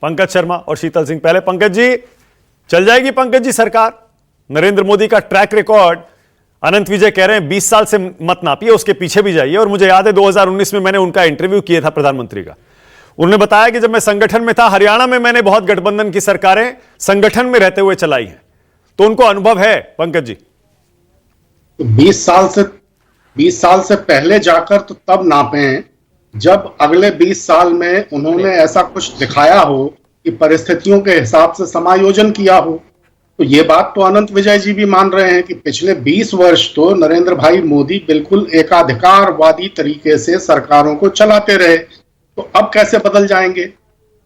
पंकज शर्मा और शीतल सिंह। पहले पंकज जी, चल जाएगी पंकज जी सरकार? नरेंद्र मोदी का ट्रैक रिकॉर्ड, अनंत विजय कह रहे हैं 20 साल से मत नापिए, उसके पीछे भी जाइए। और मुझे याद है 2019 में मैंने उनका इंटरव्यू किया था प्रधानमंत्री का। उन्होंने बताया कि जब मैं संगठन में था हरियाणा में, मैंने बहुत गठबंधन की सरकारें संगठन में रहते हुए चलाई हैं, तो उनको अनुभव है। पंकज जी, 20 साल से पहले जाकर तो तब नापे हैं जब अगले 20 साल में उन्होंने ऐसा कुछ दिखाया हो कि परिस्थितियों के हिसाब से समायोजन किया हो। तो ये बात तो अनंत विजय जी भी मान रहे हैं कि पिछले 20 वर्ष तो नरेंद्र भाई मोदी बिल्कुल एकाधिकारवादी तरीके से सरकारों को चलाते रहे, तो अब कैसे बदल जाएंगे?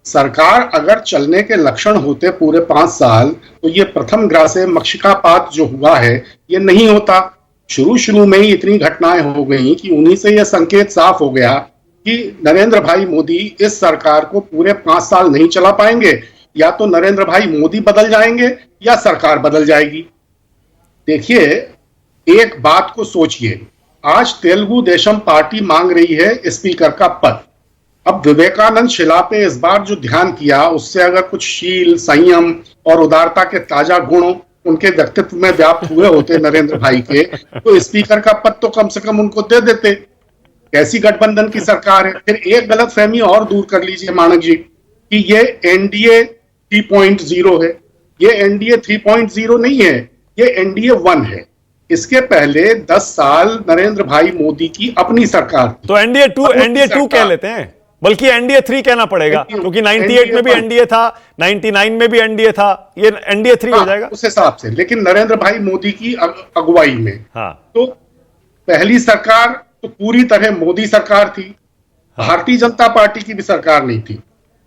सरकार अगर चलने के लक्षण होते पूरे 5 साल, तो ये प्रथम ग्रासे मक्षिकापात जो हुआ है ये नहीं होता। शुरू में ही इतनी घटनाएं हो गई कि उन्हीं से यह संकेत साफ हो गया कि नरेंद्र भाई मोदी इस सरकार को पूरे 5 साल नहीं चला पाएंगे। या तो नरेंद्र भाई मोदी बदल जाएंगे या सरकार बदल जाएगी। देखिए, एक बात को सोचिए, आज तेलुगु देशम पार्टी मांग रही है स्पीकर का पद। अब विवेकानंद शिला पे इस बार जो ध्यान किया, उससे अगर कुछ शील, संयम और उदारता के ताजा गुण उनके व्यक्तित्व में व्याप्त हुए होते नरेंद्र भाई के, तो स्पीकर का पद तो कम से कम उनको दे देते। कैसी गठबंधन की सरकार है? फिर एक गलतफहमी और दूर कर लीजिए मानक जी, कि ये एनडीए 3.0 है। ये एनडीए 3.0 नहीं है, ये एनडीए 1 है। इसके पहले 10 साल नरेंद्र भाई मोदी की अपनी सरकार थी। तो एनडीए 2 कह लेते हैं, बल्कि एनडीए 3 कहना पड़ेगा, क्योंकि 98 में भी एनडीए था, 99 में भी एनडीए था, ये एनडीए 3 हो जाएगा उस हिसाब से। लेकिन नरेंद्र भाई मोदी की अगुवाई में, हाँ, तो पहली सरकार तो पूरी तरह मोदी सरकार थी। भारतीय जनता पार्टी की भी सरकार नहीं थी।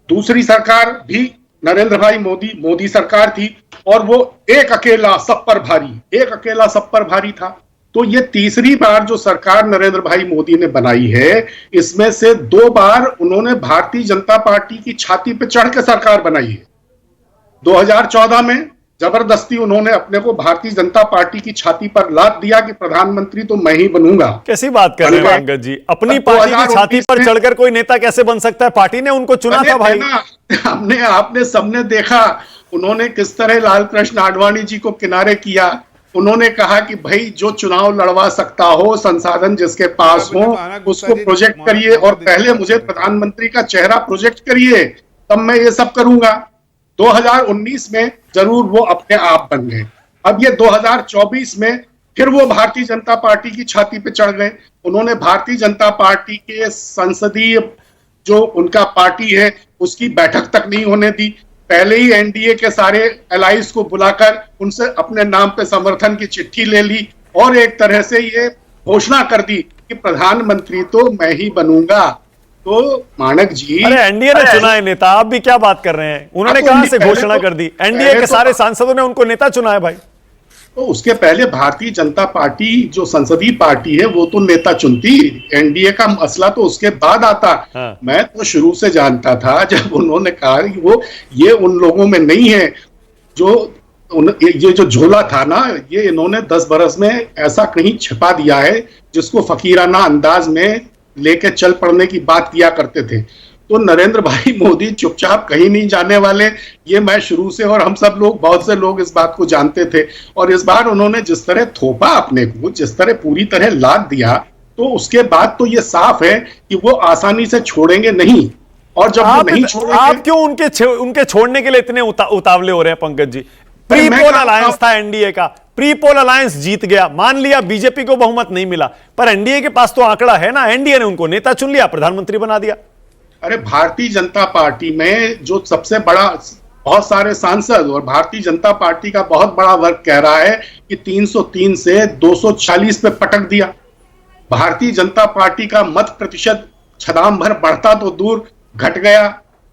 दूसरी सरकार भी नरेंद्र भाई मोदी सरकार थी, और वो एक अकेला सब पर भारी था। तो ये तीसरी बार जो सरकार नरेंद्र भाई मोदी ने बनाई है, इसमें से 2 बार उन्होंने भारतीय जनता पार्टी की छाती पे चढ़ के सरकार बनाई है। 2014 में जबरदस्ती उन्होंने अपने को भारतीय जनता पार्टी की छाती पर लाद दिया कि प्रधानमंत्री तो मैं ही बनूंगा। कैसी बात कर रहे हैं पंकज जी? अपनी पार्टी की छाती पर चढ़कर कोई नेता कैसे बन सकता है? पार्टी ने उनको चुना था भाई। आपने सबने देखा उन्होंने किस तरह लाल कृष्ण आडवाणी जी को किनारे किया। उन्होंने कहा कि भाई जो चुनाव लड़वा सकता हो, संसाधन जिसके पास हो, उसको प्रोजेक्ट करिए, और पहले मुझे प्रधानमंत्री का चेहरा प्रोजेक्ट करिए, तब मैं ये सब करूंगा। 2019 में जरूर वो अपने आप बन गए। अब ये 2024 में फिर वो भारतीय जनता पार्टी की छाती पे चढ़ गए। उन्होंने भारतीय जनता पार्टी के संसदीय जो उनका पार्टी है उसकी बैठक तक नहीं होने दी। पहले ही एनडीए के सारे एलाइज को बुलाकर उनसे अपने नाम पे समर्थन की चिट्ठी ले ली, और एक तरह से ये घोषणा कर दी कि प्रधानमंत्री तो मैं ही बनूंगा। तो मानक जी, अरे एनडीए ने चुना है नेता, आप भी क्या बात कर रहे हैं? उन्होंने कहां से घोषणा कर दी? एनडीए के सारे सांसदों ने उनको नेता चुना है भाई। तो उसके पहले भारतीय जनता पार्टी जो संसदीय पार्टी है वो तो नेता चुनती, एनडीए का मसला तो उसके बाद आता। हाँ। मैं तो शुरू से जानता था, जब उन्होंने कहा कि वो ये उन लोगों में नहीं है जो ये जो झोला था ना, ये इन्होंने 10 बरस में ऐसा कहीं छिपा दिया है जिसको फकीराना अंदाज में लेके चल पड़ने की बात किया करते थे। तो नरेंद्र भाई मोदी चुपचाप कहीं नहीं जाने वाले, ये मैं शुरू से, और हम सब लोग, बहुत से लोग इस बात को जानते थे। और इस बार उन्होंने जिस तरह थोपा अपने को, जिस तरह पूरी तरह लाद दिया, तो उसके बाद तो ये साफ है कि वो आसानी से छोड़ेंगे नहीं। और जब वो नहीं छोड़ेंगे, आप क्यों उनके छोड़ने के लिए इतने उतावले हो रहे हैं Pankaj ji? Pre poll alliance था एनडीए का, प्री पोल अलायंस जीत गया, मान लिया बीजेपी को बहुमत नहीं मिला, पर एनडीए के पास तो आंकड़ा है ना, एनडीए ने उनको नेता चुन लिया, प्रधानमंत्री बना दिया। अरे भारतीय जनता पार्टी में जो सबसे बड़ा, बहुत सारे सांसद और भारतीय जनता पार्टी का बहुत बड़ा वर्ग कह रहा है कि 303 से 240 पे पटक दिया। भारतीय जनता पार्टी का मत प्रतिशत छलांग भर बढ़ता तो दूर, घट गया।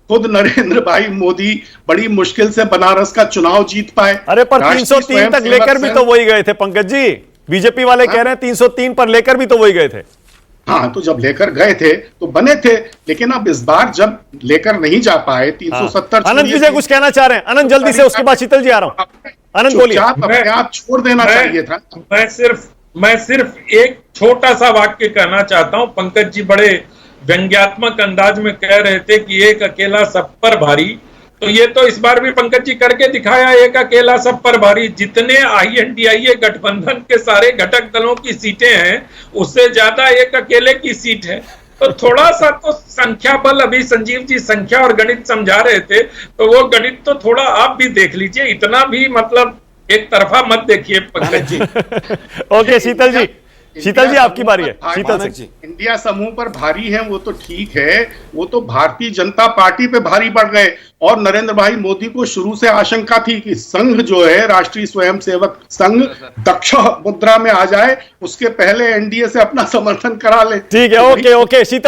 खुद नरेंद्र भाई मोदी बड़ी मुश्किल से बनारस का चुनाव जीत पाए। अरे पर 303 तक लेकर भी तो वही गए थे पंकज जी। बीजेपी वाले कह रहे हैं 303 पर लेकर भी तो वही गए थे। हाँ, तो जब लेकर गए थे तो बने थे, लेकिन अब इस बार जब लेकर नहीं जा पाए 370। अनंत विजय कुछ कहना चाह रहे हैं? अनंत जल्दी से, उसके बाद शीतल जी आ रहा हूं। अनंत बोलिए। अपने आप छोड़ देना चाहिए था। मैं सिर्फ एक छोटा सा वाक्य कहना चाहता हूं। पंकज जी बड़े व्यंग्यात्मक अंदाज में कह रहे थे कि एक अकेला सब पर भारी, तो ये तो इस बार भी पंकज जी करके दिखाया, एक अकेला सब पर भारी। जितने INDIA गठबंधन के सारे घटक दलों की सीटें हैं, उससे ज्यादा एक अकेले की सीट है। तो थोड़ा सा तो संख्या बल, अभी संजीव जी संख्या और गणित समझा रहे थे, तो वो गणित तो थोड़ा आप भी देख लीजिए, इतना भी मतलब एक तरफा मत देखिए पंकज जी। ओके शीतल जी आपकी बारी है। शीतल जी, इंडिया समूह पर भारी है वो तो ठीक है, वो तो भारतीय जनता पार्टी पे भारी पड़ गए। और नरेंद्र भाई मोदी को शुरू से आशंका थी कि संघ जो है, राष्ट्रीय स्वयंसेवक संघ, दक्ष मुद्रा में आ जाए, उसके पहले NDA से अपना समर्थन करा ले। ठीक है, ओके शीतल